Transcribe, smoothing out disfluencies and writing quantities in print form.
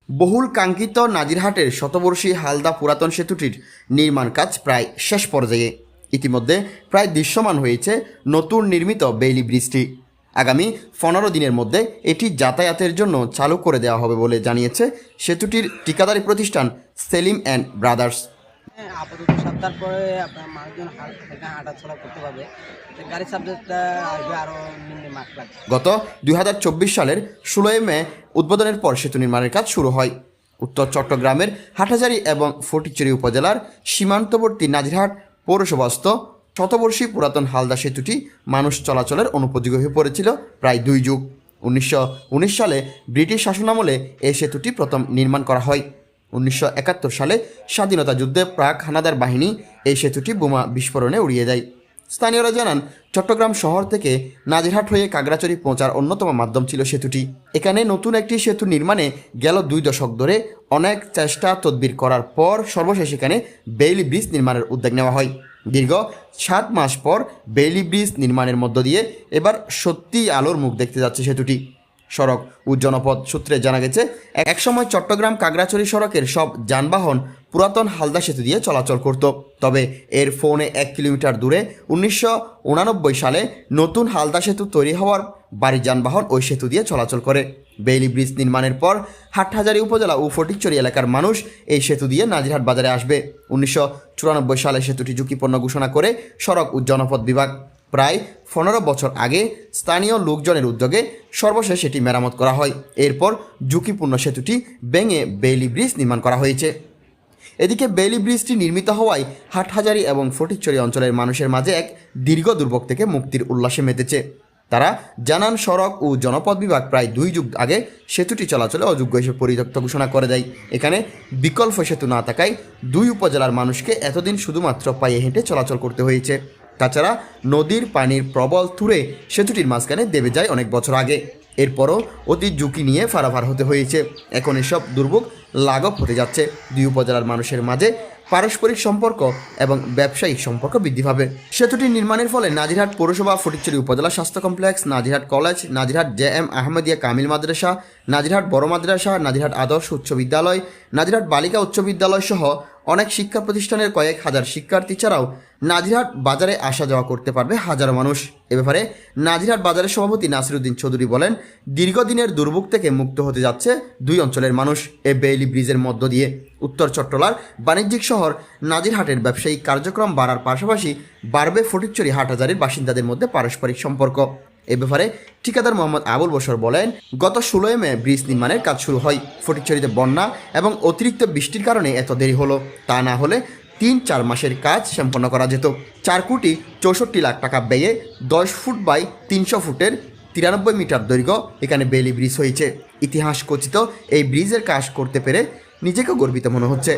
বহুল কাঙ্ক্ষিত নাজিরহাটের শতবর্ষী হালদা পুরাতন সেতুটির নির্মাণ কাজ প্রায় শেষ পর্যায়ে। ইতিমধ্যে প্রায় দৃশ্যমান হয়েছে নতুন নির্মিত বেইলি ব্রিজটি। আগামী 15 দিনের মধ্যে এটি যাতায়াতের জন্য চালু করে দেওয়া হবে বলে জানিয়েছে সেতুটির ঠিকাদারি প্রতিষ্ঠান সেলিম অ্যান্ড ব্রাদার্স। আপাতত সপ্তাহ পরে আপনার মানুষজন হাঁটাচলা করতে পারবে। গাড়ির সাবজেক্টটা আসবে আরও মিনিমাম 8 লাখ। গত 2024 সালের 16 মে উদ্বোধনের পর সেতু নির্মাণের কাজ শুরু হয়। উত্তর চট্টগ্রামের হাটহাজারী এবং ফটিকছড়ি উপজেলার সীমান্তবর্তী নাজিরহাট পৌরসভাস্থ শতবর্ষী পুরাতন হালদা সেতুটি মানুষ চলাচলের অনুপযোগী হয়ে পড়েছিল প্রায় 2 যুগ। 1919 সালে ব্রিটিশ শাসনামলে এই সেতুটি প্রথম নির্মাণ করা হয়। 1971 সালে স্বাধীনতা যুদ্ধে প্রাক হানাদার বাহিনী এই সেতুটি বোমা বিস্ফোরণে উড়িয়ে দেয়। স্থানীয়রা জানান, চট্টগ্রাম শহর থেকে নাজিরহাট হয়ে কাগড়াছড়ি পৌঁছার অন্যতম মাধ্যম ছিল সেতুটি। এখানে নতুন একটি সেতু নির্মাণে গেল 2 দশক ধরে অনেক চেষ্টা তদবির করার পর সর্বশেষ এখানে বেইলি ব্রিজ নির্মাণের উদ্যোগ নেওয়া হয়। দীর্ঘ 7 মাস পর বেইলি ব্রিজ নির্মাণের মধ্য দিয়ে এবার সত্যিই আলোর মুখ দেখতে যাচ্ছে সেতুটি। সড়ক ও জনপদ সূত্রে জানা গেছে, একসময় চট্টগ্রাম কাগড়াছড়ি সড়কের সব যানবাহন পুরাতন হালদা সেতু দিয়ে চলাচল করত। তবে এর ফোনে 1 কিলোমিটার দূরে 1989 সালে নতুন হালদা সেতু তৈরি হওয়ার বাড়ি যানবাহন ওই সেতু দিয়ে চলাচল করে। বেইলি ব্রিজ নির্মাণের পর হাটহাজারী উপজেলা ও ফটিকছড়ি এলাকার মানুষ এই সেতু দিয়ে নাজিরহাট বাজারে আসবে। 1994 সালে সেতুটি ঝুঁকিপূর্ণ ঘোষণা করে সড়ক ও জনপদ বিভাগ। প্রায় 15 বছর আগে স্থানীয় লোকজনের উদ্যোগে সর্বশেষ এটি মেরামত করা হয়। এরপর ঝুঁকিপূর্ণ সেতুটি ভেঙে বেইলি ব্রিজ নির্মাণ করা হয়েছে। এদিকে বেইলি ব্রিজটি নির্মিত হওয়ায় হাটহাজারী এবং ফটিকছড়ি অঞ্চলের মানুষের মাঝে এক দীর্ঘ দুর্ভোগ থেকে মুক্তির উল্লাসে মেতেছে। তারা জানান, সড়ক ও জনপদ বিভাগ প্রায় 2 যুগ আগে সেতুটি চলাচলে অযোগ্য হিসেবে পরিত্যক্ত ঘোষণা করে দেয়। এখানে বিকল্প সেতু না থাকায় 2 উপজেলার মানুষকে এতদিন শুধুমাত্র পায়ে হেঁটে চলাচল করতে হয়েছে। তাছাড়া নদীর পানির প্রবল তুরে সেতুটির মাঝখানে দেবে যায় অনেক বছর আগে। এরপরও অতি ঝুঁকি নিয়ে পারাপার হতে হয়েছে। এখন এসব দুর্ভোগ লাঘব হতে যাচ্ছে। 2 উপজেলার মানুষের মাঝে পারস্পরিক সম্পর্ক এবং ব্যবসায়িক সম্পর্ক বৃদ্ধি পাবে। সেতুটি নির্মাণের ফলে নাজিরহাট পৌরসভা, ফটিকছড়ি উপজেলা স্বাস্থ্য complex, Nazirhat college, Nazirhat JM Ahmadia Kamil মাদ্রাসা, নাজিরহাট বড় মাদ্রাসা, নাজিরহাট আদর্শ উচ্চ বিদ্যালয়, নাজিরহাট বালিকা উচ্চ বিদ্যালয় সহ অনেক শিক্ষা প্রতিষ্ঠানের কয়েক হাজার শিক্ষার্থী ছাড়াও নাজিরহাট বাজারে আসা যাওয়া করতে পারবে হাজারো মানুষ। এ ব্যাপারে নাজিরহাট বাজারের সভাপতি নাসিরউদ্দিন চৌধুরী বলেন, দীর্ঘদিনের দুর্ভোগ থেকে মুক্ত হতে যাচ্ছে 2 অঞ্চলের মানুষ এই বেইলি ব্রিজের মধ্য দিয়ে। উত্তর চট্টলার বাণিজ্যিক শহর নাজিরহাটের ব্যবসায়িক কার্যক্রম বাড়ার পাশাপাশি বাড়বে ফটিকছড়ি হাটহাজারীর বাসিন্দাদের মধ্যে পারস্পরিক সম্পর্ক। এ ব্যাপারে ঠিকাদার মোহাম্মদ আবুল বশর বলেন, গত 16 মে ব্রিজ নির্মাণের কাজ শুরু হয়। ফটিকছড়িতে বন্যা এবং অতিরিক্ত বৃষ্টির কারণে এত দেরি হলো। তা না হলে 3-4 মাসের কাজ সম্পন্ন করা যেত। 4 কোটি 64 লাখ টাকা ব্যয়ে 10 ফুট বাই 300 ফুটের 93 মিটার দৈর্ঘ্য এখানে বেইলি ব্রিজ হয়েছে। ইতিহাস খচিত এই ব্রিজের কাজ করতে পেরে নিজেকে গর্বিত মনে হচ্ছে।